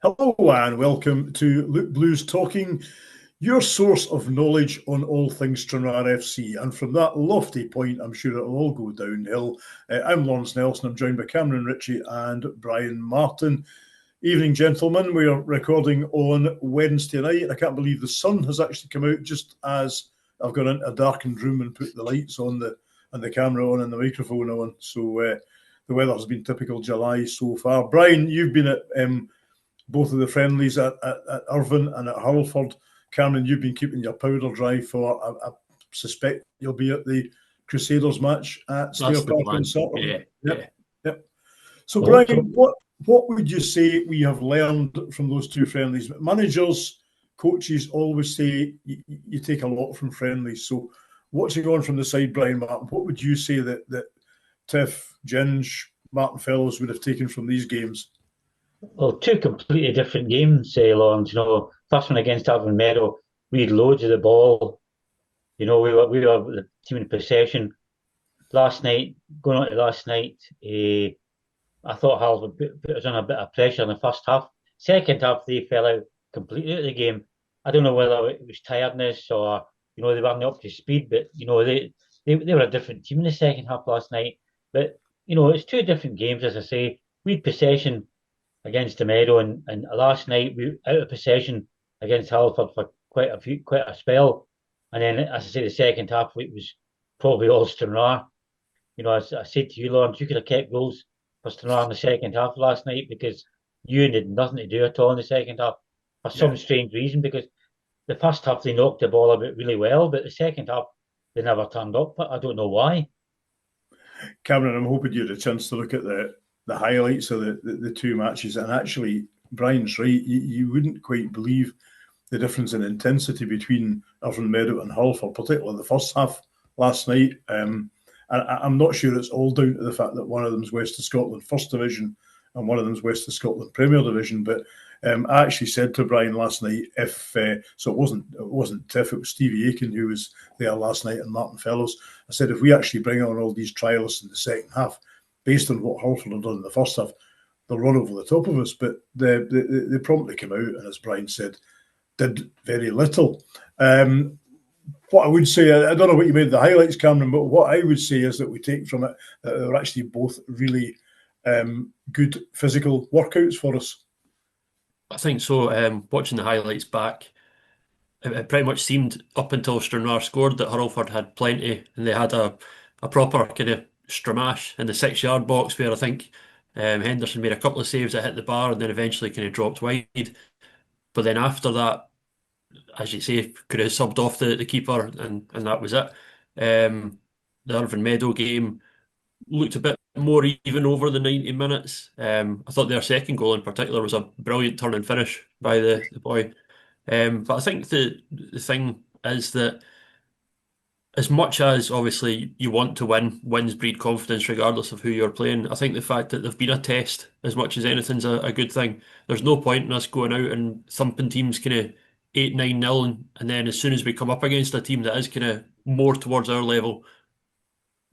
Hello and welcome to Luke Blues Talking, your source of knowledge on all things Stranraer FC. And from that lofty point, I'm sure it'll all go downhill. I'm Laurence Nelson. I'm joined by Cameron Ritchie and Brian Martin. Evening, gentlemen. We are recording on Wednesday night. I can't believe the sun has actually come out just as I've gone into a darkened room and put the lights on and the camera on and the microphone on. So the weather has been typical July so far. Brian, you've been at both of the friendlies at Irvine and at Hurlford. Cameron, you've been keeping your powder dry for, I suspect you'll be at the Crusaders match at Stair Park on Saturday. Yep. So, Brian, what would you say we have learned from those two friendlies? Managers, coaches always say you take a lot from friendlies. So, watching on from the side, Brian Martin, what would you say that Tiff, Ginge, Martin Fellows would have taken from these games? Well, two completely different games, Lawrence. First one against Irvine Meadow, we had loads of the ball. We were the team in possession. Going on to last night, I thought Hurlford put us on a bit of pressure in the first half. Second half, they fell out completely out of the game. I don't know whether it was tiredness or they weren't up to speed, but they were a different team in the second half last night. But it's two different games, as I say. We had possession against the Meadow, and last night we out of possession against Hurlford for quite a spell, and then as I say, the second half it was probably all Stranraer. As I said to you, Lawrence, you could have kept goals for Stranraer in the second half last night because you had nothing to do at all in the second half for some strange reason. Because the first half they knocked the ball about really well, but the second half they never turned up. But I don't know why. Cameron, I'm hoping you had a chance to look at the highlights of the two matches, and actually Brian's right, you wouldn't quite believe the difference in intensity between Irvine Meadow and Hurlford, particularly the first half last night. And I'm not sure it's all down to the fact that one of them's West of Scotland First Division and one of them's West of Scotland Premier Division, but I actually said to Brian last night, so it wasn't Tiff, it was Stevie Aiken who was there last night and Martin Fellows. I said, if we actually bring on all these trialists in the second half, based on what Hurlford have done in the first half, they'll run over the top of us. But they promptly came out, and as Brian said, did very little. What I would say, I don't know what you made of the highlights, Cameron, but what I would say is that we take from it that they're actually both really good physical workouts for us. I think so. Watching the highlights back, it pretty much seemed up until Stranraer scored that Hurlford had plenty, and they had a proper kind of stramash in the 6-yard box where I think Henderson made a couple of saves that hit the bar and then eventually kind of dropped wide. But then after that, as you say, could have subbed off the keeper and that was it. The Irvine Meadow game looked a bit more even over the 90 minutes. I thought their second goal in particular was a brilliant turn and finish by the boy. But I think the thing is that as much as obviously you want to win, wins breed confidence regardless of who you're playing. I think the fact that they've been a test as much as anything's a good thing. There's no point in us going out and thumping teams kind of 8-9-0 and then as soon as we come up against a team that is kind of more towards our level,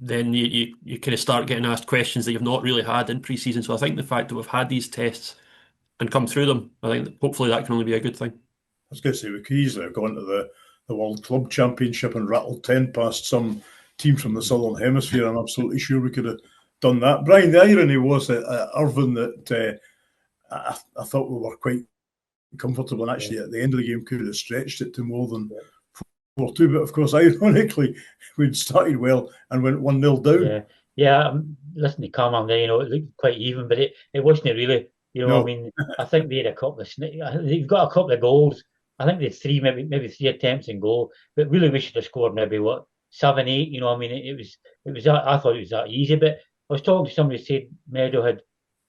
then you kind of start getting asked questions that you've not really had in pre-season. So I think the fact that we've had these tests and come through them, I think that hopefully that can only be a good thing. I was going to say we could easily have gone to the World Club Championship and rattled 10 past some team from the Southern Hemisphere. I'm absolutely sure we could have done that. Brian, the irony was at Irvine that I thought we were quite comfortable, and actually at the end of the game could have stretched it to more than 4-2. But of course, ironically, we'd started well and went 1-0 down. Yeah. Listen to Cameron there, it looked quite even, but it wasn't really. No. I mean, I think they had a couple of they've got a couple of goals. I think they had three, maybe three attempts in goal, but really we should have scored maybe 7, 8. I mean, it was. I thought it was that easy. But I was talking to somebody who said Meadow had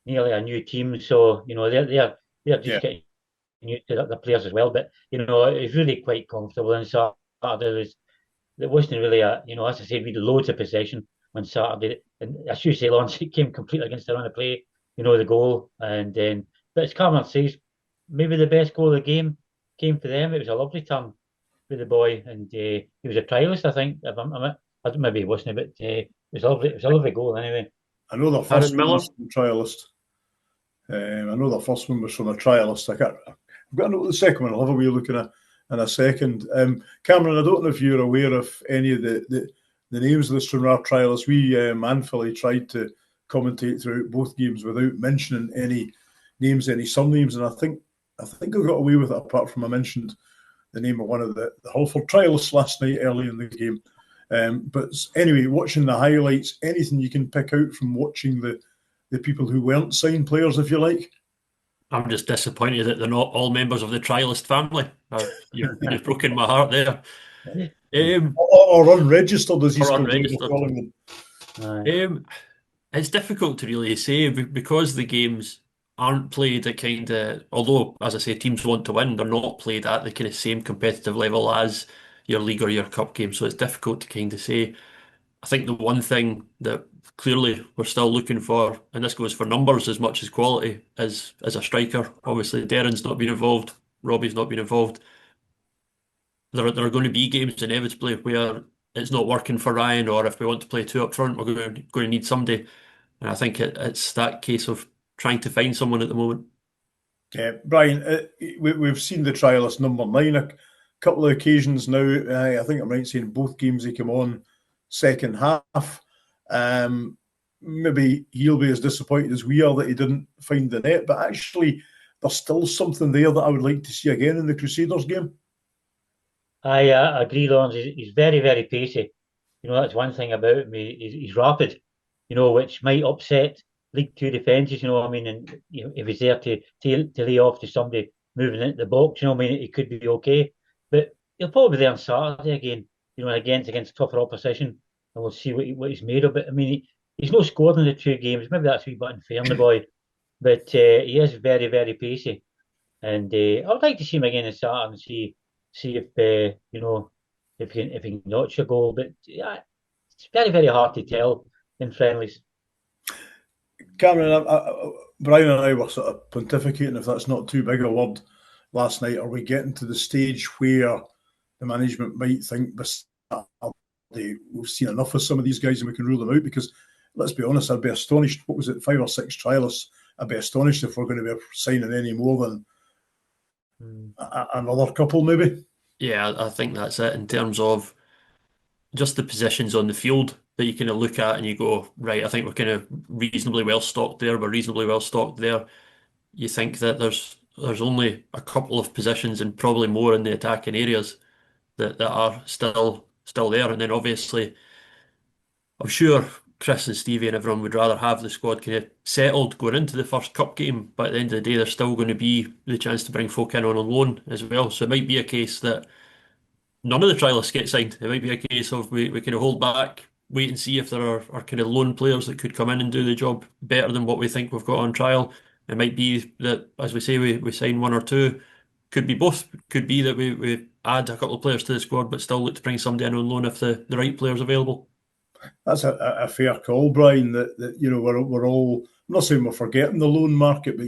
nearly a new team, so they're just getting new to the players as well. But it was really quite comfortable. And Saturday there wasn't really as I said, we had loads of possession on Saturday, and as you say, Lawrence, it came completely against the run of play. The goal, and then but as Cameron says, maybe the best goal of the game came for them. It was a lovely turn for the boy, and he was a trialist, I think. Maybe he wasn't, but it was lovely. It was a lovely goal anyway. I know the first trialist. I know the first one was from a trialist. I've got to know what the second one. I'll have a wee look in a second. Cameron, I don't know if you're aware of any of the names of the Stranraer trialists. We manfully tried to commentate throughout both games without mentioning any names, any surnames, and I think I got away with it, apart from I mentioned the name of one of the Hurlford trialists last night early in the game. But anyway, watching the highlights, anything you can pick out from watching the people who weren't signed players, if you like? I'm just disappointed that they're not all members of the trialist family. You've broken my heart there. Or unregistered, as he's Or still unregistered. calling them. It's difficult to really say because the games aren't played at kind of, although, as I say, teams want to win, they're not played at the kind of same competitive level as your league or your cup game. So it's difficult to kind of say. I think the one thing that clearly we're still looking for, and this goes for numbers as much as quality, is a striker. Obviously, Darren's not been involved, Robbie's not been involved. There are going to be games inevitably where it's not working for Ryan, or if we want to play two up front, we're going to need somebody. And I think it's that case of trying to find someone at the moment. Yeah, Brian, we've seen the trialist number 9 a couple of occasions now. I think I'm right saying both games he came on second half. Maybe he'll be as disappointed as we are that he didn't find the net, but actually there's still something there that I would like to see again in the Crusaders game. I agree, Laurence. He's very, very pacey. That's one thing about him. He's rapid, which might upset League Two defences, and if he's there to lay off to somebody moving into the box, it could be okay. But he'll probably be there on Saturday again, against tougher opposition, and we'll see what he's made of it. He's not scored in the two games. Maybe that's a wee bit unfair on the boy, but he is very, very pacey. And I would like to see him again on Saturday and see if if he can notch a goal. But yeah, it's very, very hard to tell in friendlies. Cameron, Brian and I were sort of pontificating, if that's not too big a word, last night. Are we getting to the stage where the management might think we've seen enough of some of these guys and we can rule them out? Because let's be honest, I'd be astonished. What was it, 5 or 6 trialists? I'd be astonished if we're going to be signing any more than another couple, maybe. Yeah, I think that's it in terms of just the positions on the field that you kind of look at and you go, right, I think we're kind of reasonably well stocked there. We're reasonably well stocked there. You think that there's only a couple of positions and probably more in the attacking areas that are still there. And then obviously, I'm sure Chris and Stevie and everyone would rather have the squad kind of settled going into the first cup game. But at the end of the day, there's still going to be the chance to bring folk in on loan as well. So it might be a case that none of the trialists get signed. It might be a case of we kind of hold back, wait and see if there are kind of loan players that could come in and do the job better than what we think we've got on trial. It might be that, as we say, we sign one or two. Could be both. Could be that we add a couple of players to the squad, but still look to bring somebody in on loan if the right player's available. That's a fair call, Brian. That we're all. I'm not saying we're forgetting the loan market, but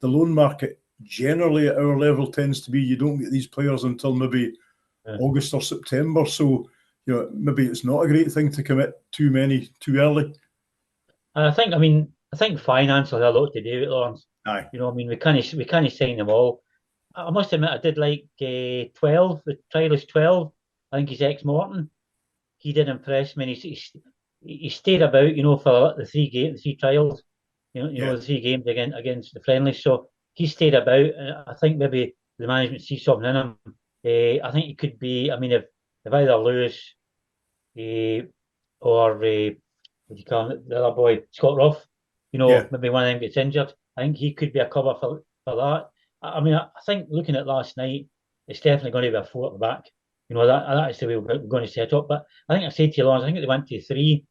the loan market generally at our level tends to be you don't get these players until maybe August or September. So maybe it's not a great thing to commit too many too early. I think finance will have a lot to do with it, Laurence. Aye. We can't sign them all. I must admit, I did like 12, the trialist 12. I think he's ex-Morton. He did impress me. He stayed about, for the three trials, the 3 games against the friendlies. So he stayed about. I think maybe the management sees something in him. I think he could be. If either Lewis or what do you call him, the other boy, Scott Ruff, maybe one of them gets injured. I think he could be a cover for that. I think looking at last night, it's definitely going to be a 4 at the back. That's the way we're going to set up. But I think I said to you, Lawrence, I think they went to 3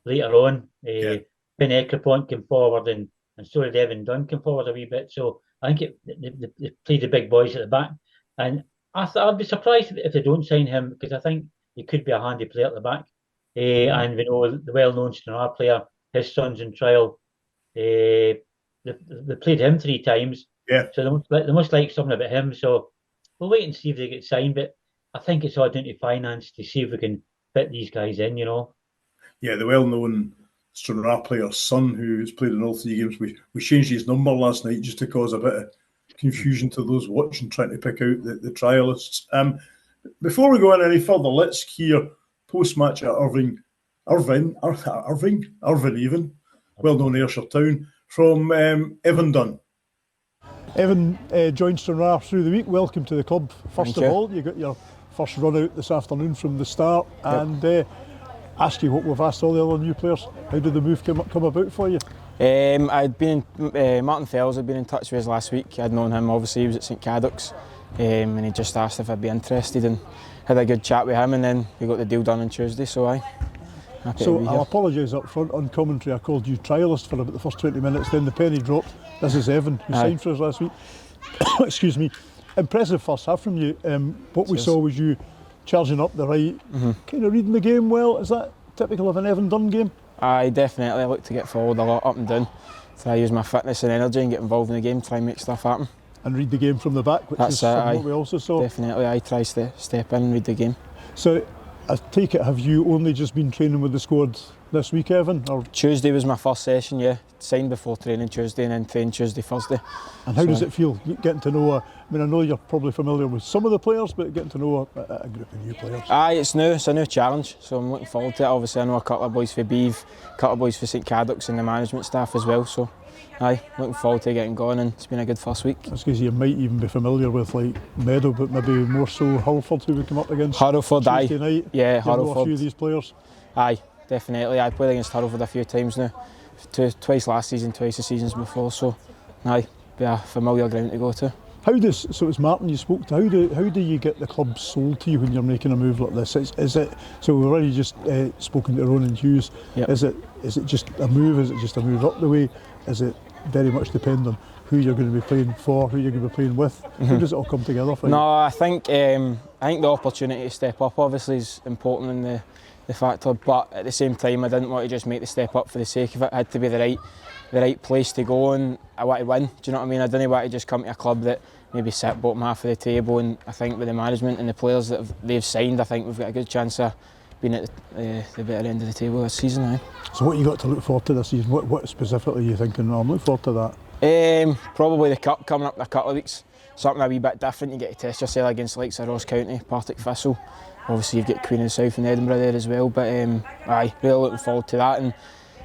later on. Ben Ekrapont came forward and so did Evan Dunne came forward a wee bit. So I think they played the big boys at the back. And I'd be surprised if they don't sign him because I think he could be a handy player at the back. And we know the well-known Stranraer player, his son's in trial. They played him 3 times. Yeah. So they must like something about him. So we'll wait and see if they get signed. But I think it's all down to finance to see if we can fit these guys in, Yeah, the well-known Stranraer player's son, who's played in all 3 games. We changed his number last night just to cause a bit of confusion to those watching, trying to pick out the trialists. Before we go any further, let's hear post-match at Irvine even, well-known Ayrshire town, from Evan Dunne. Evan joined Stranraer through the week. Welcome to the club. First of all, you got your first run out this afternoon from the start, and ask you what we've asked all the other new players. How did the move come about for you? I'd been Martin Fells had been in touch with us last week. I'd known him, obviously he was at St Cadoc's, and he just asked if I'd be interested, and had a good chat with him, and then we got the deal done on Tuesday, so happy to be here. I'll apologise up front on commentary. I called you trialist for about the first 20 minutes, then the penny dropped. This is Evan, who signed for us last week. Excuse me. Impressive first half from you. What we saw was you charging up the right, kind of reading the game well. Is that typical of an Evan Dunne game? I definitely look to get forward a lot, up and down. Try to use my fitness and energy and get involved in the game, try and make stuff happen. And read the game from the back, which is what we also saw. Definitely, I try to step in and read the game. So, I take it, have you only just been training with the squad this week, Evan? Or? Tuesday was my first session, yeah. Signed before training Tuesday and then trained Tuesday, Thursday. And how does it feel, getting to know, I know you're probably familiar with some of the players, but getting to know a group of new players? It's new, it's a new challenge, so I'm looking forward to it. Obviously I know a couple of boys for Beith, a couple of boys for St Cadoc's and the management staff as well, so looking forward to getting going, and it's been a good first week. I was going to say you might even be familiar with like Meadow, but maybe more so Hurlford, who we come up against Hurlford, Tuesday night. Yeah, Hurlford. Hurlford. A few of these players. Definitely. I played against Hurlford a few times now. Twice last season, twice the seasons before, so be a familiar ground to go to. So it's Martin you spoke to. How do you get the club sold to you when you're making a move like this? Is it so we've already just spoken to Ronan Hughes. Yep. Is it just a move? Is it just a move up the way? Is it very much depend on who you're going to be playing for, who you're going to be playing with? How does it all come together for you? No, I think the opportunity to step up obviously is important in the factor, but at the same time I didn't want to just make the step up for the sake of it. It had to be the right place to go, and I want to win. Do you know what I mean? I didn't want to just come to a club that maybe sit bottom half of the table, and I think with the management and the players that they've signed, I think we've got a good chance of being at the better end of the table this season. So what you got to look forward to this season? What specifically are you thinking? I'm looking forward to that. Probably the cup coming up in a couple of weeks. Something a wee bit different. You get to test yourself against the likes of Ross County, Partick Thistle. Obviously you've got Queen of the South in Edinburgh there as well, but really looking forward to that, and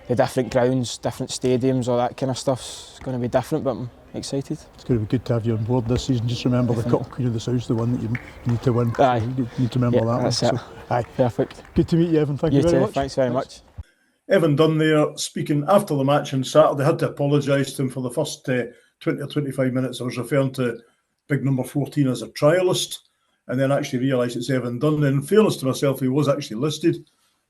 the different grounds, different stadiums, all that kind of stuff's going to be different, but I'm excited. It's going to be good to have you on board this season. Just remember the Cup, Queen of the South's the one that you need to win. You need to remember that. That's one. it. So, perfect. Good to meet you, Evan. Thank you very much. Thanks very much. Evan Dunne there, speaking after the match on Saturday. I had to apologise to him for the first 20 or 25 minutes. I was referring to big number 14 as a trialist, and then actually realised it's Evan Dunne. And in fairness to myself, he was actually listed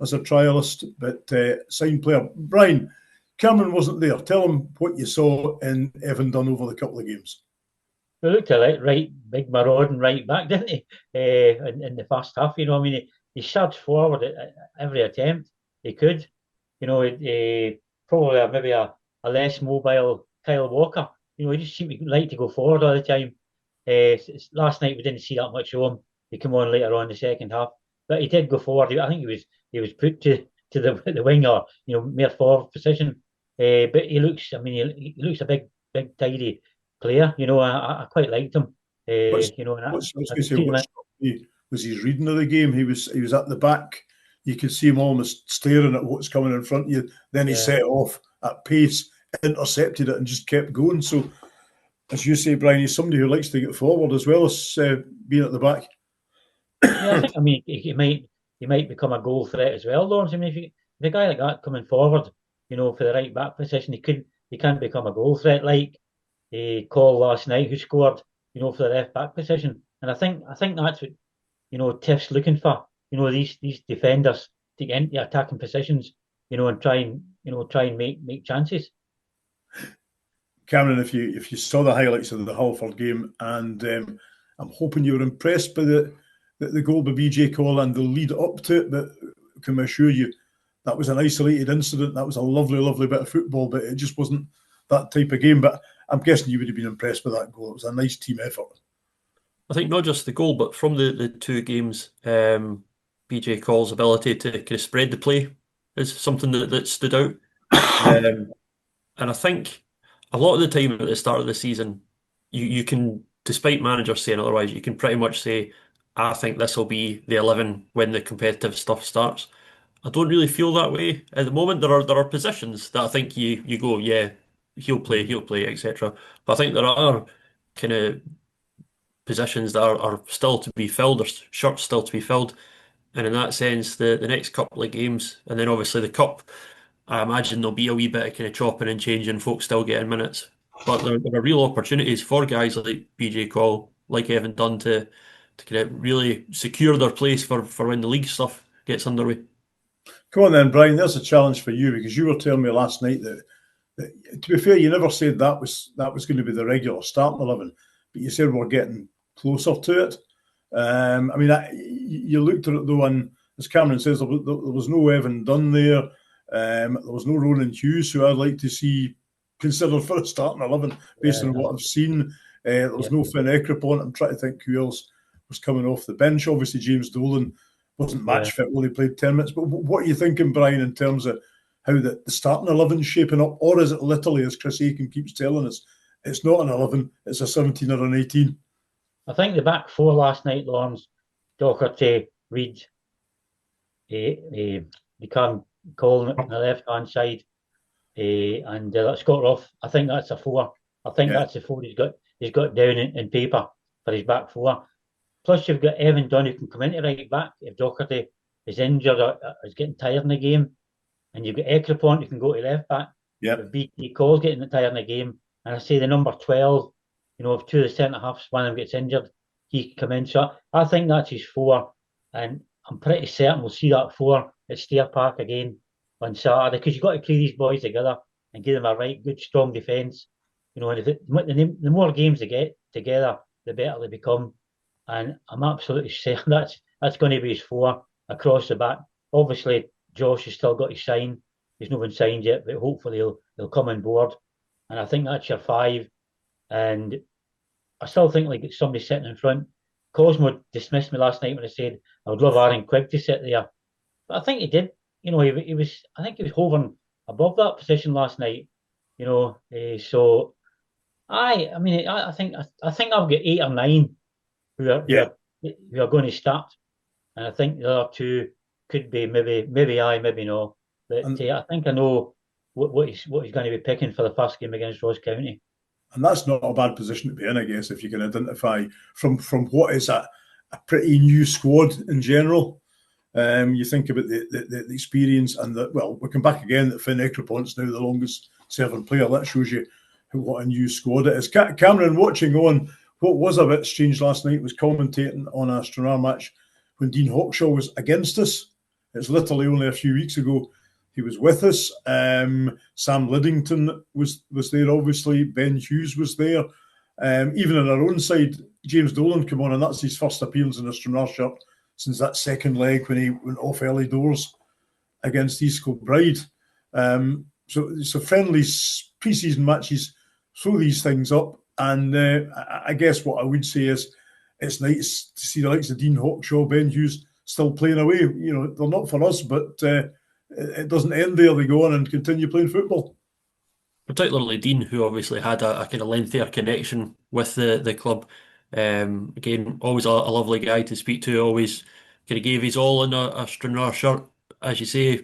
as a trialist, but signed player. Brian, Cameron wasn't there. Tell him what you saw in Evan Dunne over the couple of games. He looked a right big marauding right back, didn't he? In the first half, he surged forward at every attempt he could. Probably maybe a less mobile Kyle Walker. He just seemed to like to go forward all the time. Last night we didn't see that much of him. He came on later on in the second half, but he did go forward. I think he was put to the wing or mere forward position. But he looks a big tidy player. I quite liked him. Was his reading of the game. He was at the back. You could see him almost staring at what's coming in front of you. Then he set off at pace, intercepted it, and just kept going. So, as you say, Brian, he's somebody who likes to get forward as well as being at the back. Yeah, I think he might become a goal threat as well, Laurence. If a guy like that coming forward, for the right back position, he can become a goal threat like Cole last night, who scored, for the left back position. And I think that's what Tiff's looking for. These defenders to get into attacking positions, and try and make chances. Cameron, if you saw the highlights of the Hurlford game, and I'm hoping you were impressed by the goal by BJ Cole and the lead up to it, but can I assure you that was an isolated incident. That was a lovely bit of football, but it just wasn't that type of game. But I'm guessing you would have been impressed with that goal. It was a nice team effort. I think not just the goal, but from the two games, BJ Cole's ability to kind of spread the play is something that stood out. And I think a lot of the time at the start of the season, you can, despite managers saying otherwise, you can pretty much say, I think this will be the 11 when the competitive stuff starts. I don't really feel that way at the moment. There are positions that I think you go, yeah, he'll play, etc. But I think there are kind of positions that are still to be filled, there's shirts still to be filled. And in that sense, the next couple of games, and then obviously the cup, I imagine there'll be a wee bit of kind of chopping and changing, folks still getting minutes. But there are real opportunities for guys like BJ Call, like Evan Dunne, to kind of really secure their place for when the league stuff gets underway. Come on then, Brian. There's a challenge for you, because you were telling me last night that to be fair, you never said that was going to be the regular starting 11, but you said we're getting closer to it. I mean, you looked at it though, and as Cameron says, there was no Evan Dunne there. There was no Ronan Hughes, who I'd like to see considered for a starting 11 based on what I've seen. There was no Finn Ekripont. I'm trying to think who else was coming off the bench. Obviously, James Dolan wasn't match fit, only played 10 minutes. But what are you thinking, Brian, in terms of how the starting 11 is shaping up? Or is it literally, as Chris Aiken keeps telling us, it's not an 11, it's a 17 or an 18? I think the back four last night, Laurence, Docherty, Reid, Cam Colin on the left-hand side, and Scott Ruff. I think that's a four. I think that's the four he's got down in paper for his back four. Plus, you've got Evan Dunne, who can come into right back if Docherty is injured or is getting tired in the game. And you've got Ekripont, who can go to left back. If BT Cole's getting tired in the game. And I say the number 12, if two of the centre halves, one of them gets injured, he can come in. So I think that's his four. And I'm pretty certain we'll see that four at Stair Park again on Saturday, because you've got to play these boys together and give them a right good, strong defence. And the more games they get together, the better they become. And I'm absolutely certain that's going to be his four across the back. Obviously, Josh has still got his sign. He's not been signed yet, but hopefully he'll come on board. And I think that's your five. And I still think like somebody sitting in front. Cosmo dismissed me last night when I said I would love Aaron Quigg to sit there. But I think he did. He was. I think he was hovering above that position last night. So I think I've got 8 or 9 who are going to start, and I think the other 2 could be maybe aye, maybe no. But I think I know what he's going to be picking for the first game against Ross County. And that's not a bad position to be in, I guess, if you can identify from what is a pretty new squad in general. You think about the experience and we'll come back again that Finn Ecripont's now the longest serving player. That shows you what a new squad it is. Cameron, watching on, what was a bit strange last night was commentating on a Stranraer match when Dean Hawkshaw was against us. It's literally only a few weeks ago. He was with us. Sam Liddington was there, obviously. Ben Hughes was there. Even on our own side, James Dolan came on, and that's his first appearance in a Stranraer shirt since that second leg when he went off early doors against East Kilbride. So friendlies, pre-season matches throw these things up. And I guess what I would say is it's nice to see the likes of Dean Hawkshaw, Ben Hughes still playing away. They're not for us, but it doesn't end there. They go on and continue playing football. Particularly Dean, who obviously had a kind of lengthier connection with the club. Again, always a lovely guy to speak to, always kind of gave his all in a Stranraer shirt. As you say,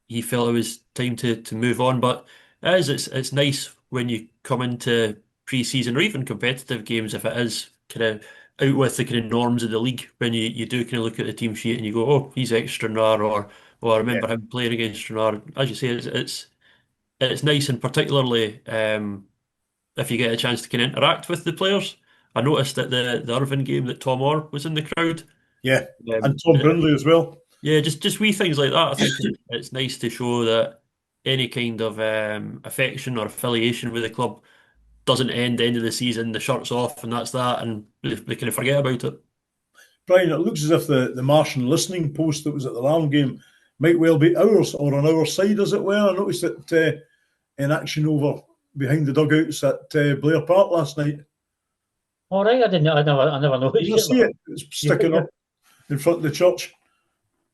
he felt it was time to move on. But it's nice when you come into pre-season or even competitive games, if it is kind of out with the kind of norms of the league, when you do kind of look at the team sheet and you go, oh, he's ex-Stranraer, or I remember him playing against Stranraer. As you say, it's nice, and particularly if you get a chance to kind of interact with the players. I noticed at the Irvine game that Tom Orr was in the crowd. Yeah, and Tom Brindley as well. Yeah, just wee things like that. I think it's nice to show that any kind of affection or affiliation with the club doesn't end of the season, the shirt's off and that's that, and they kind of forget about it. Brian, it looks as if the Martian listening post that was at the Larne game might well be ours, or on our side, as it were. I noticed it in action over behind the dugouts at Blair Park last night. All right, I never noticed. You see it? It's sticking up in front of the church.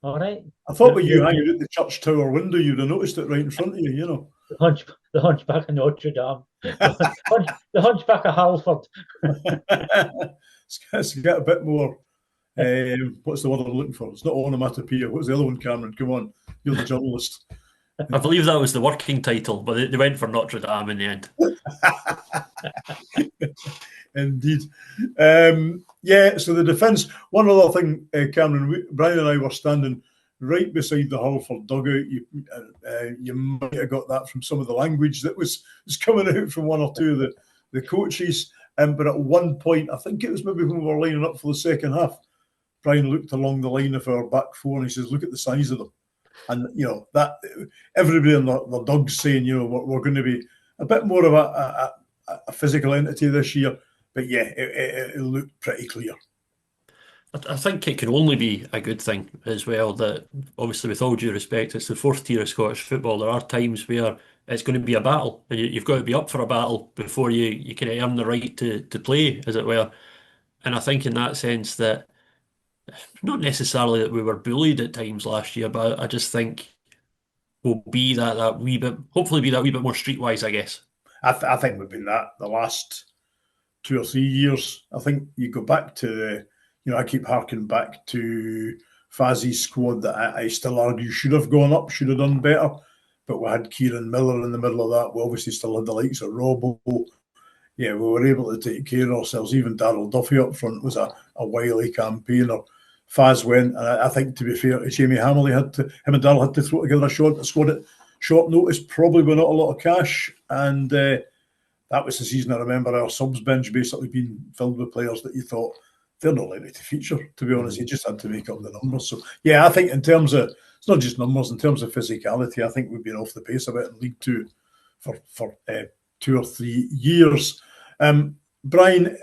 All right. I thought with you hanging out the church tower window, you'd have noticed it right in front of you, you know. The Hunchback of Notre Dame. The Hunchback of Hurlford. It's got a bit more, what's the word I'm looking for? It's not onomatopoeia. What's the other one, Cameron? Come on, you're the journalist. I believe that was the working title, but they went for Notre Dame in the end. Indeed. Yeah, so the defence, one other thing, Cameron, Brian and I were standing right beside the Hurlford dugout. You might have got that from some of the language that was coming out from one or two of the coaches. But at one point, I think it was maybe when we were lining up for the second half, Brian looked along the line of our back four and he says, look at the size of them. And, you know, that everybody in the dugs saying, you know, we're going to be a bit more of a physical entity this year. But yeah, it looked pretty clear. I think it can only be a good thing as well that, obviously, with all due respect, it's the fourth tier of Scottish football. There are times where it's going to be a battle, and you've got to be up for a battle before you can earn the right to play, as it were. And I think in that sense that, not necessarily that we were bullied at times last year, but I just think we'll be that wee bit, hopefully be that wee bit more streetwise, I guess. I think we've been that the last 2 or 3 years. I think you go back to I keep harking back to Fazzy's squad that I still argue should have gone up, should have done better. But we had Kieran Miller in the middle of that. We obviously still had the likes of Robbo. Yeah, we were able to take care of ourselves. Even Darryl Duffy up front was a wily campaigner. Faz went, and I think, to be fair, Jamie Hamley him and Darryl had to throw together a squad at short notice, probably with not a lot of cash. And that was the season I remember our subs bench basically being filled with players that you thought, they're not likely to feature, to be honest. You just had to make up the numbers. So, yeah, I think in terms of, it's not just numbers, in terms of physicality, I think we've been off the pace a bit in League Two for 2 or 3 years. Brian,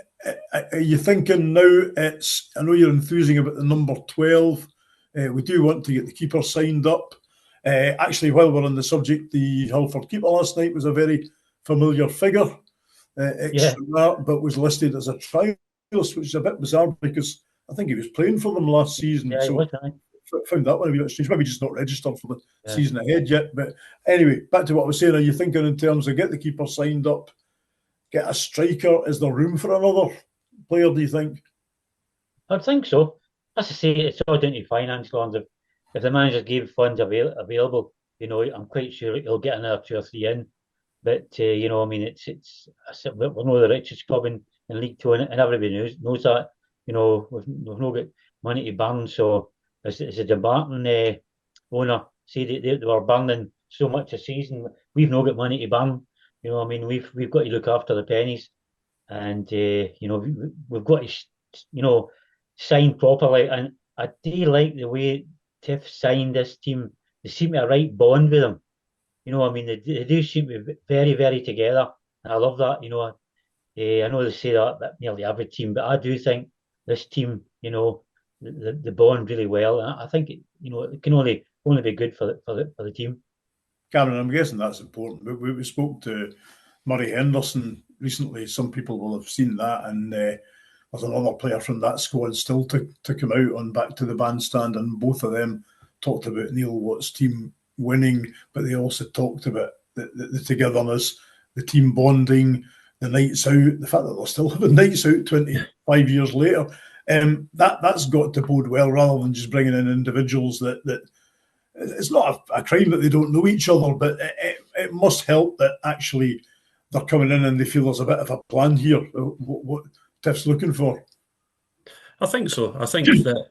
are you thinking now I know you're enthusing about the number 12. We do want to get the keeper signed up. Actually, while we're on the subject, the Hurlford keeper last night was a very familiar figure, but was listed as a trialist, which is a bit bizarre because I think he was playing for them last season. Yeah, so found that one a bit strange. Maybe just not registered for the season ahead yet. But anyway, back to what I was saying. Are you thinking in terms of get the keeper signed up, get a striker? Is there room for another player, do you think? I think so. As I say, it's all down to finance, Lawrence. If the manager gave funds available, you know, I'm quite sure he'll get another 2 or 3 in. But you know, I mean, we're not the richest club in League Two, and everybody knows that. You know, we've not got money to burn. So as a Dumbarton owner say they were burning so much a season, we've not got money to burn. You know, I mean, we've got to look after the pennies, and you know, we've got to, you know, sign properly. And I do like the way Tiff signed this team. They seem to have a right bond with them. You know, I mean, they do seem to be very, very together. And I love that. You know, I know they say that nearly every team, but I do think this team, you know, the bond really well. And I think you know, it can only be good for the team. Cameron, I'm guessing that's important. We spoke to Murray Henderson recently. Some people will have seen that, and there's another player from that squad still to come out on Back to the Bandstand, and both of them talked about Neil Watt's team winning, but they also talked about the togetherness, the team bonding, the nights out, the fact that they're still having nights out 25 years later. That's got to bode well, rather than just bringing in individuals that it's not a crime that they don't know each other, but it must help that actually they're coming in and they feel there's a bit of a plan here, what Tiff's looking for. I think so. I think that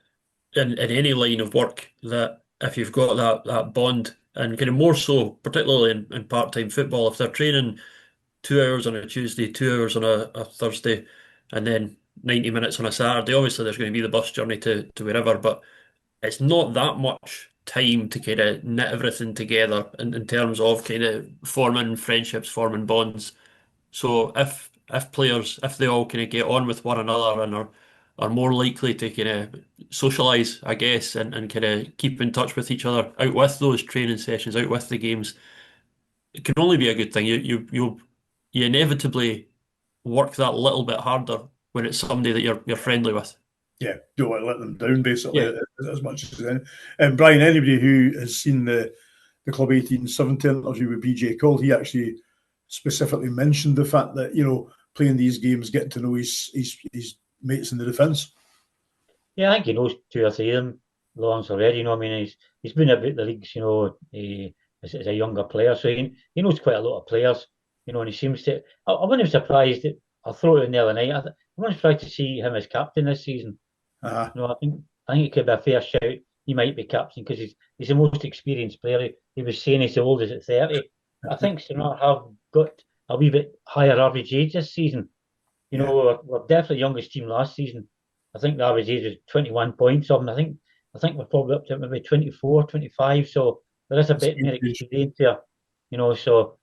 in any line of work, that if you've got that bond, and kind of more so, particularly in part-time football, if they're training 2 hours on a Tuesday, 2 hours on a Thursday, and then 90 minutes on a Saturday, obviously there's going to be the bus journey to wherever, but it's not that much time to kind of knit everything together in terms of kind of forming friendships, forming bonds. So if players, if they all kind of get on with one another and are more likely to kind of socialise, I guess, and kind of keep in touch with each other out with those training sessions, out with the games, it can only be a good thing. You inevitably work that little bit harder when it's somebody that you're friendly with. Yeah, don't want to let them down, basically, as much as anything. And Brian, anybody who has seen the Club 1870 interview with BJ Cole, he actually specifically mentioned the fact that, playing these games, getting to know his mates in the defence. Yeah, I think he knows 2 or 3 of them, Laurence, already. I mean, he's been about the leagues, as a younger player, so he knows quite a lot of players, and he seems to. I wouldn't be surprised. I'll throw it in the other night. I wouldn't be surprised to see him as captain this season. Uh-huh. I think it could be a fair shout. He might be captain because he's the most experienced player. He was saying he's the oldest at 30. I think Stranraer have got a wee bit higher average age this season. We're definitely the youngest team last season. I think the average age was 21 points. I think we're probably up to maybe 24, 25. So there is a bit more experience there. So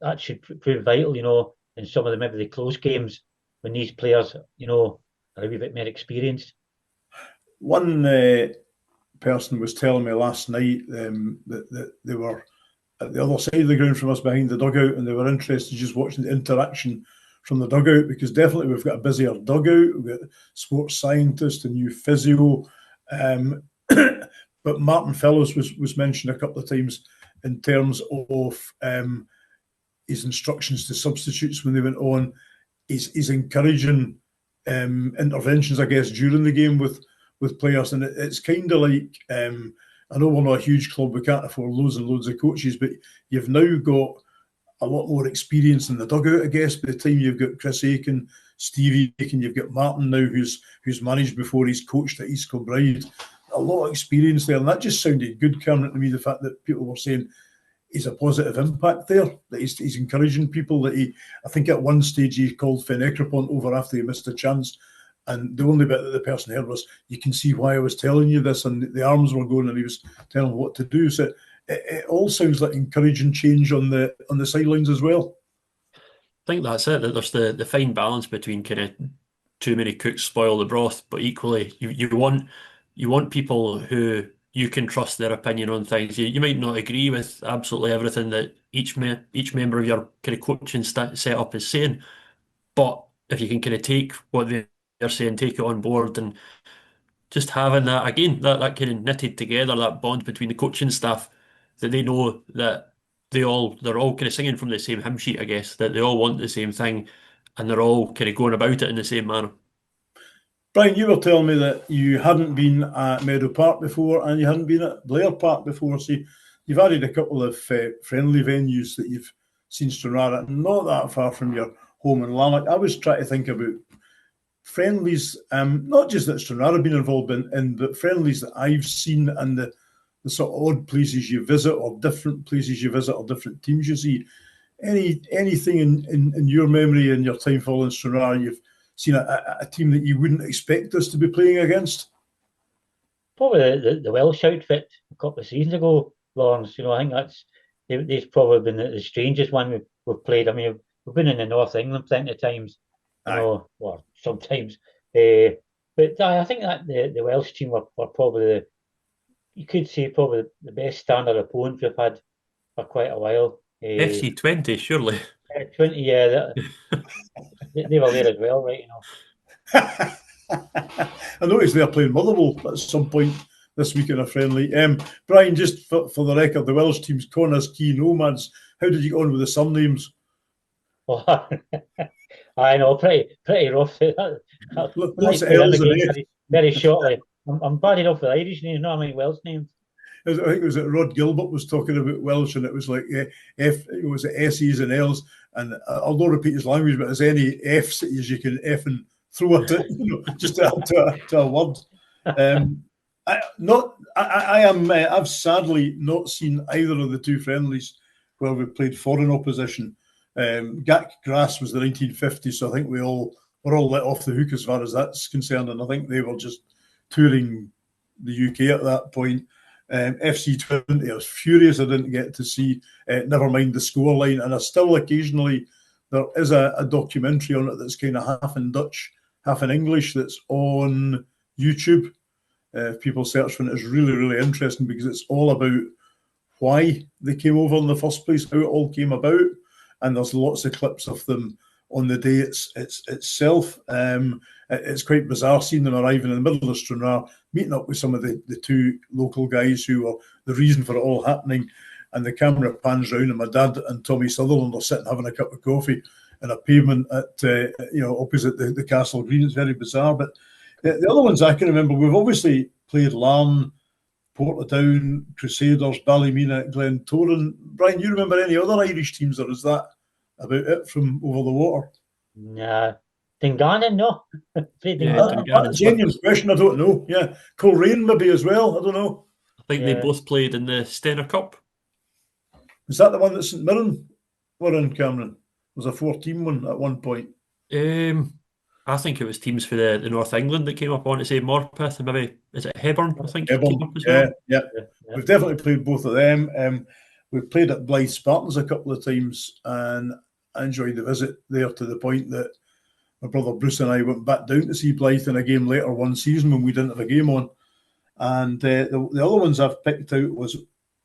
that should prove vital. In some of maybe the close games when these players, are a wee bit more experienced. One person was telling me last night that they were at the other side of the ground from us behind the dugout, and they were interested just watching the interaction from the dugout, because definitely we've got a busier dugout. We've got sports scientists, a new physio. But Martin Fellows was mentioned a couple of times in terms of his instructions to substitutes when they went on. He's encouraging interventions, I guess, during the game with players. And it's kind of like, I know we're not a huge club, we can't afford loads and loads of coaches, but you've now got a lot more experience in the dugout, I guess. By the time you've got Chris Aiken, Stevie Aiken, you've got Martin now, who's managed before, he's coached at East Kilbride. A lot of experience there, and that just sounded good, Cameron, to me, the fact that people were saying he's a positive impact there, that he's encouraging people, that I think at one stage he called Finn Ekrapont over after he missed a chance, and the only bit that the person heard was, you can see why I was telling you this, and the arms were going and he was telling what to do. So it all sounds like encouraging change on the sidelines as well. I think that's it, that there's the fine balance between kind of too many cooks spoil the broth, but equally you want people who you can trust their opinion on things. You might not agree with absolutely everything that each member of your kind of coaching setup is saying, but if you can kind of take what they're saying, take it on board, and just having that, again, that kind of knitted together, that bond between the coaching staff, that they know that they're all kind of singing from the same hymn sheet, I guess, that they all want the same thing and they're all kind of going about it in the same manner. Brian, you were telling me that you hadn't been at Meadow Park before and you hadn't been at Blair Park before. So you've added a couple of friendly venues that you've seen Stranraer, not that far from your home in Lanark. I was trying to think about friendlies, not just that Stranraer have been involved in, but friendlies that I've seen, and the sort of odd places you visit, or different places you visit, or different teams you see. Anything in your memory in your time following Stranraer you've seen a team that you wouldn't expect us to be playing against? Probably the Welsh outfit a couple of seasons ago, Laurence. I think they've probably been the strangest one we've played. I mean, we've been in the North England plenty of times, or sometimes. But I think that the Welsh team were probably you could say probably the best standard opponent we've had for quite a while. FC 20, surely. 20, yeah. They were there as well, right? I noticed they're playing Motherwell at some point this week in a friendly. Brian, just for the record, the Welsh team's Connors Quay Nomads. How did you get on with the surnames? Oh, I know, pretty rough. Lots of L's and very shortly. I'm bad enough with Irish names, not many Welsh names. I think it was that Rod Gilbert was talking about Welsh, and it was like it was S's and L's, and I'll not repeat his language, but as any F's as you can F and throw at it, just to add to a word. I've sadly not seen either of the two friendlies where we played foreign opposition. GAC Grass was the 1950s, so I think we're all let off the hook as far as that's concerned, and I think they were just touring the UK at that point. FC 20, I was furious I didn't get to see, never mind the scoreline, and I still occasionally, there is a documentary on it that's kind of half in Dutch, half in English, that's on YouTube. If people search for it, it's really, really interesting, because it's all about why they came over in the first place, how it all came about, and there's lots of clips of them on the day itself. It's quite bizarre seeing them arriving in the middle of Stranraer, meeting up with some of the two local guys who were the reason for it all happening. And the camera pans round, and my dad and Tommy Sutherland are sitting having a cup of coffee in a pavement at opposite the Castle Green. It's very bizarre. But the other ones I can remember, we've obviously played Larne, Portadown, Crusaders, Ballymena, Glentoran. Brian, you remember any other Irish teams, or is that about it from over the water? Nah, Dungannon, no. Dungannon. That's a genuine question. I don't know. Yeah, Coleraine maybe as well. I don't know. I think they both played in the Stair Cup. Is that the one that St Mirren were in, Cameron? Was a 4-team one at one point? I think it was teams for the North England that came up. I want to say Morpeth and maybe, is it Hebburn? I think Hebburn, came up as well. Yeah. We've definitely played both of them. We've played at Beith Spartans a couple of times, and I enjoyed the visit there, to the point that my brother Bruce and I went back down to see Beith in a game later one season when we didn't have a game on. And the other ones I've picked out was,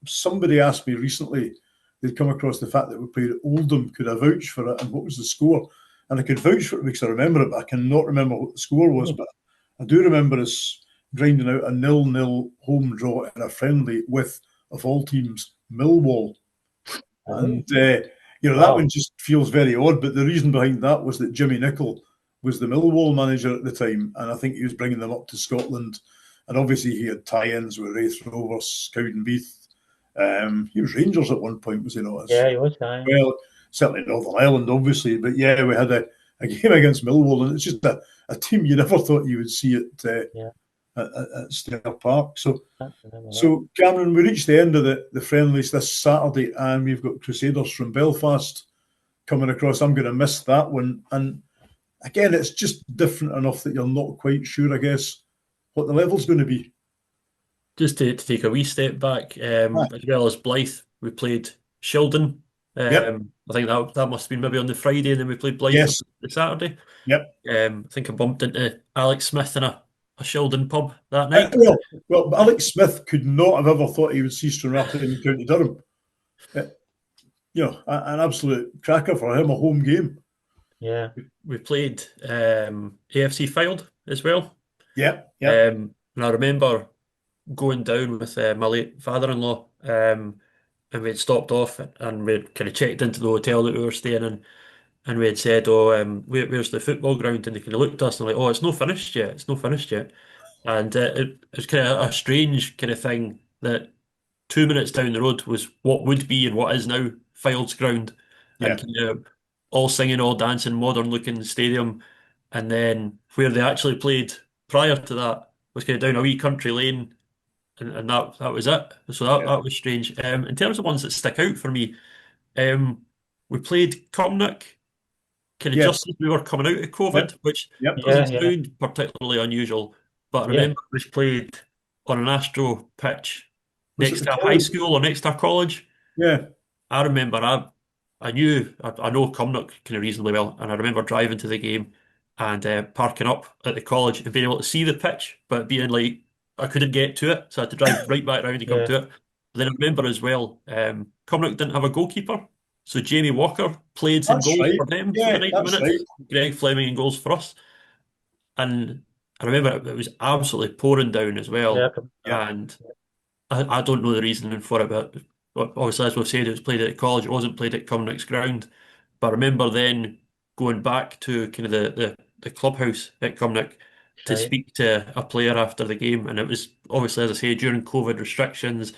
somebody asked me recently, they'd come across the fact that we played at Oldham, could I vouch for it, and what was the score? And I could vouch for it because I remember it, but I cannot remember what the score was. But I do remember us grinding out a 0-0 home draw in a friendly with, of all teams, Millwall. And, that one just feels very odd. But the reason behind that was that Jimmy Nicholl was the Millwall manager at the time, and I think he was bringing them up to Scotland. And obviously he had tie-ins with Raith Rovers, Cowdenbeath. He was Rangers at one point, was he not? Yeah, he was. Well, certainly Northern Ireland, obviously. But yeah, we had a game against Millwall, and it's just a team you never thought you would see at Stair Park. So Cameron, we reached the end of the friendlies this Saturday, and we've got Crusaders from Belfast coming across. I'm going to miss that one. And again, it's just different enough that you're not quite sure, I guess, what the level's going to be. Just to take a wee step back, as well as Blyth, we played Shildon. I think that must have been maybe on the Friday, and then we played Blyth on the Saturday. I think I bumped into Alex Smith in a Shildon pub that night. Well, Alex Smith could not have ever thought he would see Stranraer in County Durham. An absolute cracker for him, a home game. Yeah. We played AFC Fylde as well. And I remember going down with my late father-in-law, and we had stopped off and we had kind of checked into the hotel that we were staying in, and we had said, where's the football ground? And they kind of looked at us and like, it's not finished yet. And it was kind of a strange kind of thing that 2 minutes down the road was what would be and what is now Fylde's ground. And kind of all singing, all dancing, modern looking stadium. And then where they actually played prior to that was kind of down a wee country lane. And that was it. So that was strange. In terms of ones that stick out for me, we played Cumnock kind of just as we were coming out of COVID, which doesn't sound particularly unusual. But I remember we played on an Astro pitch next to a high school or next to a college. Yeah. I remember I know Cumnock kind of reasonably well, and I remember driving to the game and parking up at the college and being able to see the pitch, but being like, I couldn't get to it, so I had to drive right back around to come to it. But then I remember as well, Cumnock didn't have a goalkeeper, so Jamie Walker played some goals for them for the 90 minutes. Right. Greg Fleming in goals for us. And I remember it was absolutely pouring down as well. And I don't know the reasoning for it, but obviously, as we've said, it was played at college. It wasn't played at Cumnock's ground. But I remember then going back to kind of the clubhouse at Cumnock to speak to a player after the game. And it was obviously, as I say, during COVID restrictions,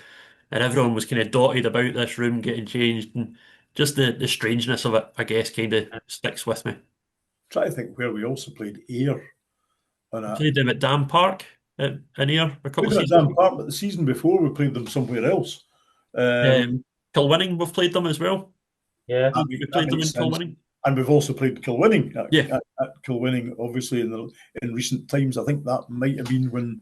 and everyone was kind of dotted about this room getting changed. And just the strangeness of it, I guess, kind of sticks with me. Try to think where we also played Ayr. Played them at Dam Park in Ayr a couple of seasons. Dam Park, but the season before we played them somewhere else. Kilwinning, we've played them as well. Yeah, we played them in Kilwinning. And we've also played Kilwinning at Kilwinning, obviously, in recent times. I think that might have been when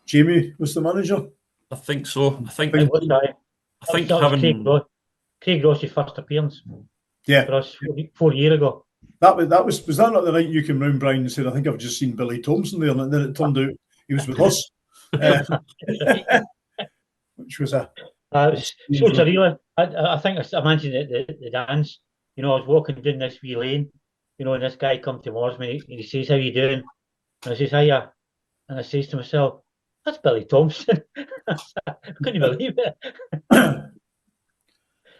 Jamie was the manager. I think so. I think having Craig Ross's first appearance. Yeah, for us 4 years ago. Was that not the night you came round, Brian, and said, I think I've just seen Billy Thompson there, and then it turned out he was with us, which was a. So surreal. I think I mentioned the dance. I was walking down this wee lane, you know, and this guy come towards me and he says, "How you doing?" And I says, "Hiya." And I says to myself, "That's Billy Thompson." I couldn't believe it.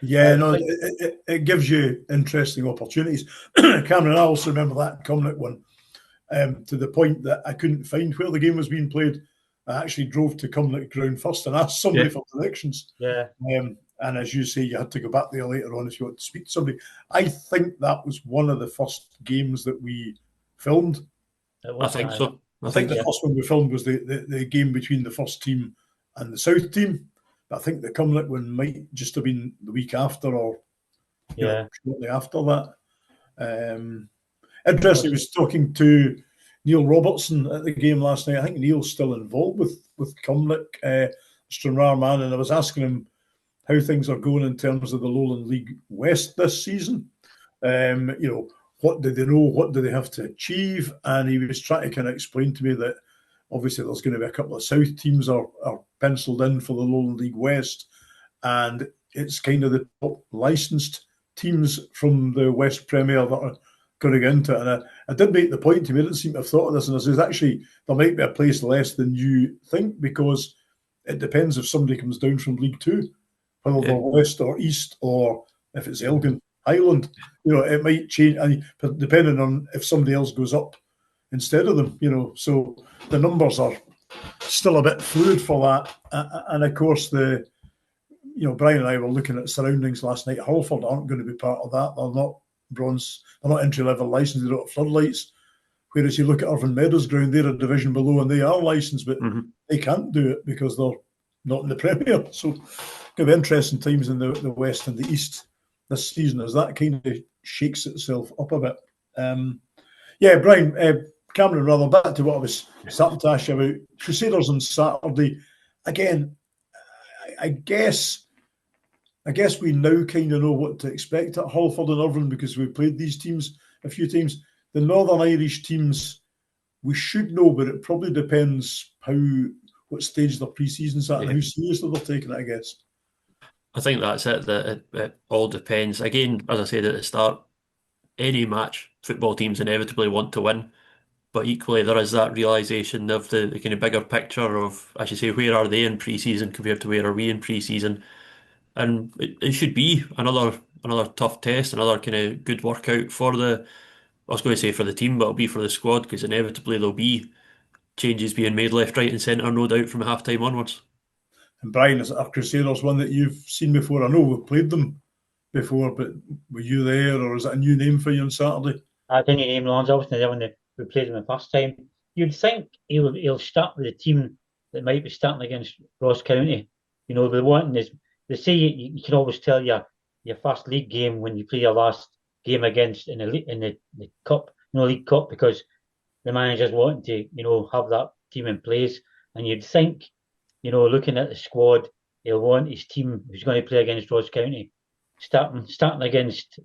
Yeah, no, it gives you interesting opportunities. Cameron, I also remember that Cumnock one, to the point that I couldn't find where the game was being played. I actually drove to Cumnock ground first and asked somebody for directions. Yeah. And as you say, you had to go back there later on if you want to speak to somebody. I think that was one of the first games that we filmed. I think so. I think the first one we filmed was the game between the first team and the South team. But I think the Cumnock one might just have been the week after or shortly after that. Interesting, I was talking to Neil Robertson at the game last night. I think Neil's still involved with Cumnock, Stranraer man, and I was asking him how things are going in terms of the Lowland League West this season. You know, what do they know? What do they have to achieve? And he was trying to kind of explain to me that obviously there's going to be a couple of South teams are penciled in for the Lowland League West, and it's kind of the top licensed teams from the West Premier that are going to get into it. And I did make the point to me, I didn't seem to have thought of this, and I says, actually, there might be a place less than you think, because it depends if somebody comes down from League Two, whether they're West or East, or if it's Elgin, Highland. You know, it might change, depending on if somebody else goes up instead of them, you know. So the numbers are still a bit fluid for that. And of course, Brian and I were looking at surroundings last night. Hurlford aren't going to be part of that. They're not bronze, they're not entry-level licensed, they don't have floodlights. Whereas you look at Irvine Meadows ground, they're a division below and they are licensed, but they can't do it because they're not in the Premier. So going to be interesting times in the West and the East this season as that kind of shakes itself up a bit. Brian, Cameron, rather, back to what I was starting to ask you about Crusaders on Saturday. Again, I guess we now kind of know what to expect at Hurlford and Irvine because we've played these teams a few times. The Northern Irish teams, we should know, but it probably depends what stage their pre-season's at and how seriously they're taking it, I guess. I think that's it, that it all depends. Again, as I said at the start, any match, football teams inevitably want to win. But equally, there is that realisation of the kind of bigger picture of, as you say, where are they in pre-season compared to where are we in pre-season? And it should be another tough test, another kind of good workout for I was going to say for the team, but it'll be for the squad, because inevitably there'll be changes being made left, right and centre, no doubt, from half-time onwards. And Brian, is it a Crusaders one that you've seen before? I know we've played them before, but were you there, or is it a new name for you on Saturday? I didn't name Lawrence. I wasn't there when we played them the first time. You'd think he'll start with a team that might be starting against Ross County. You know, they say you can always tell your first league game when you play your last game against in the cup, League Cup, because the manager's wanting to, have that team in place. And you'd think, looking at the squad, he'll want his team who's going to play against Ross County starting against,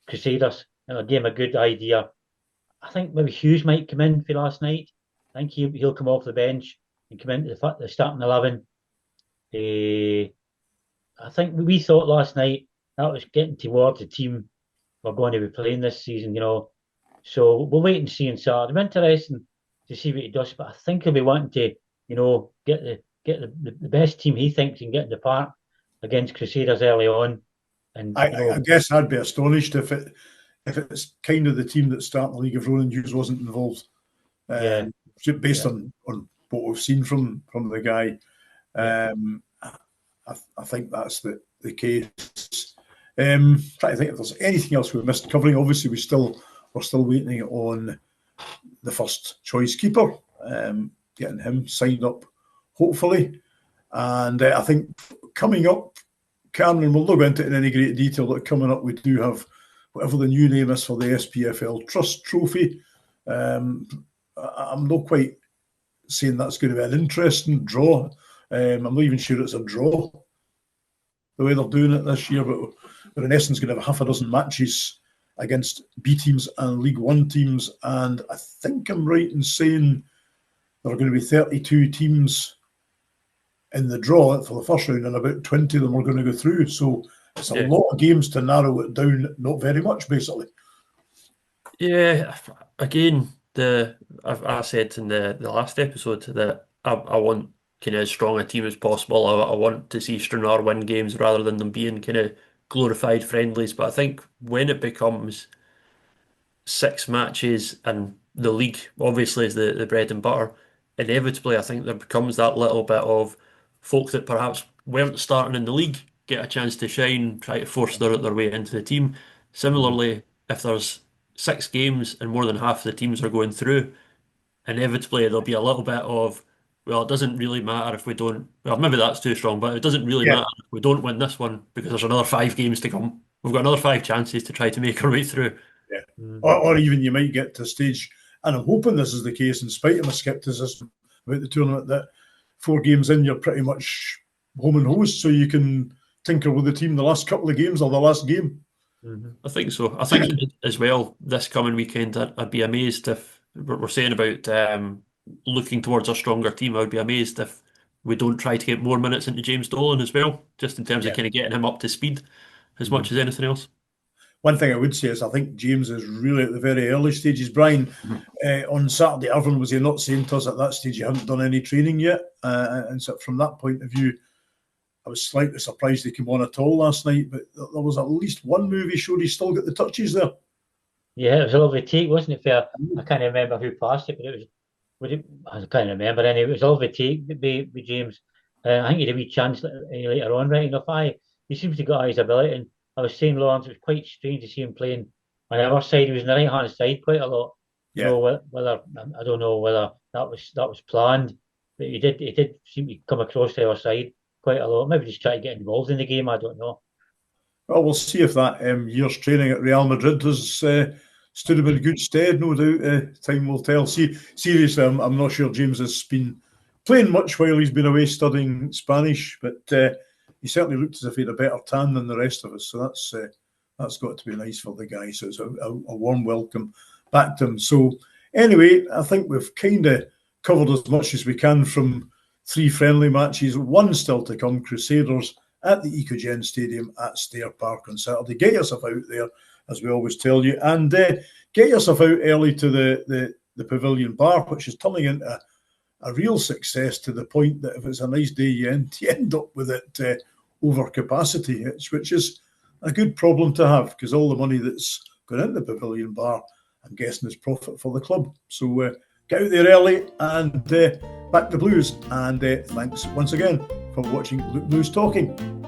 Crusaders. It'll give him a good idea. I think maybe Hughes might come in for last night. I think he'll come off the bench and come into the starting 11. I think we thought last night that was getting towards the team we're going to be playing this season, So we'll wait and see on Saturday. It'll be interesting to see what he does, but I think he'll be wanting to, get the best team he thinks he can get in the park against Crusaders early on. And I guess I'd be astonished if it's kind of the team that started the league if Ronan Hughes wasn't involved. Based on what we've seen from the guy. I think that's the case. Trying to think if there's anything else we've missed covering. Obviously, we're still waiting on the first choice keeper, getting him signed up, hopefully. And I think coming up, Cameron, we'll not go into it in any great detail, but coming up, we do have whatever the new name is for the SPFL Trust Trophy. I'm not quite saying that's going to be an interesting draw. I'm not even sure it's a draw, the way they're doing it this year, but we're in essence going to have half a dozen matches against B teams and League One teams, and I think I'm right in saying there are going to be 32 teams in the draw for the first round, and about 20 of them are going to go through. So it's a lot of games to narrow it down, not very much, basically. Yeah, again, I said in the last episode that I want kind of as strong a team as possible. I want to see Stranraer win games rather than them being kind of glorified friendlies. But I think when it becomes 6 matches and the league obviously is the bread and butter, inevitably I think there becomes that little bit of folk that perhaps weren't starting in the league get a chance to shine, try to force their way into the team. Similarly, if there's 6 games and more than half the teams are going through, inevitably there'll be a little bit of, well, it doesn't really matter if we don't, well, maybe that's too strong, but it doesn't really Yeah. matter if we don't win this one because there's another 5 games to come. We've got another 5 chances to try to make our way through. Yeah. Mm. Or even you might get to a stage, and I'm hoping this is the case in spite of my scepticism about the tournament, that 4 games in, you're pretty much home and hosed, so you can tinker with the team the last couple of games or the last game. I think so. I think as well, this coming weekend, I'd be amazed if we're saying about looking towards a stronger team. I would be amazed if we don't try to get more minutes into James Dolan as well, just in terms of kind of getting him up to speed as much as anything else. One thing I would say is I think James is really at the very early stages. Brian, on Saturday, Irvine, was he not saying to us at that stage he hadn't done any training yet? And so from that point of view, I was slightly surprised he came on at all last night, but there was at least one move he showed he still got the touches there. Yeah, it was a lovely take, wasn't it? Fair. I can't remember who passed it, but it was. I can't remember anyway. It was a lovely take with James. I think he had a wee chance later on, right enough. He seems to got his ability, and I was saying, Laurence, it was quite strange to see him playing on our side. He was on the right hand side quite a lot. Yeah. You know, whether I don't know whether that was planned, but he did seem to come across the other side quite a lot. Maybe just try to get involved in the game. I don't know. Well, we'll see if that year's training at Real Madrid has stood him in good stead, no doubt. Time will tell. Seriously, I'm not sure James has been playing much while he's been away studying Spanish, but he certainly looked as if he had a better tan than the rest of us. So that's got to be nice for the guy. So it's a warm welcome back to him. So anyway, I think we've kind of covered as much as we can from 3 friendly matches. One still to come, Crusaders at the Ecogen Stadium at Stair Park on Saturday. Get yourself out there, as we always tell you, and get yourself out early to the Pavilion Bar, which is turning into a real success to the point that if it's a nice day, you end up with it over capacity, which is a good problem to have because all the money that's gone into the Pavilion Bar, I'm guessing, is profit for the club. So get out there early and back the Blues. And thanks once again for watching Luke Blues Talking.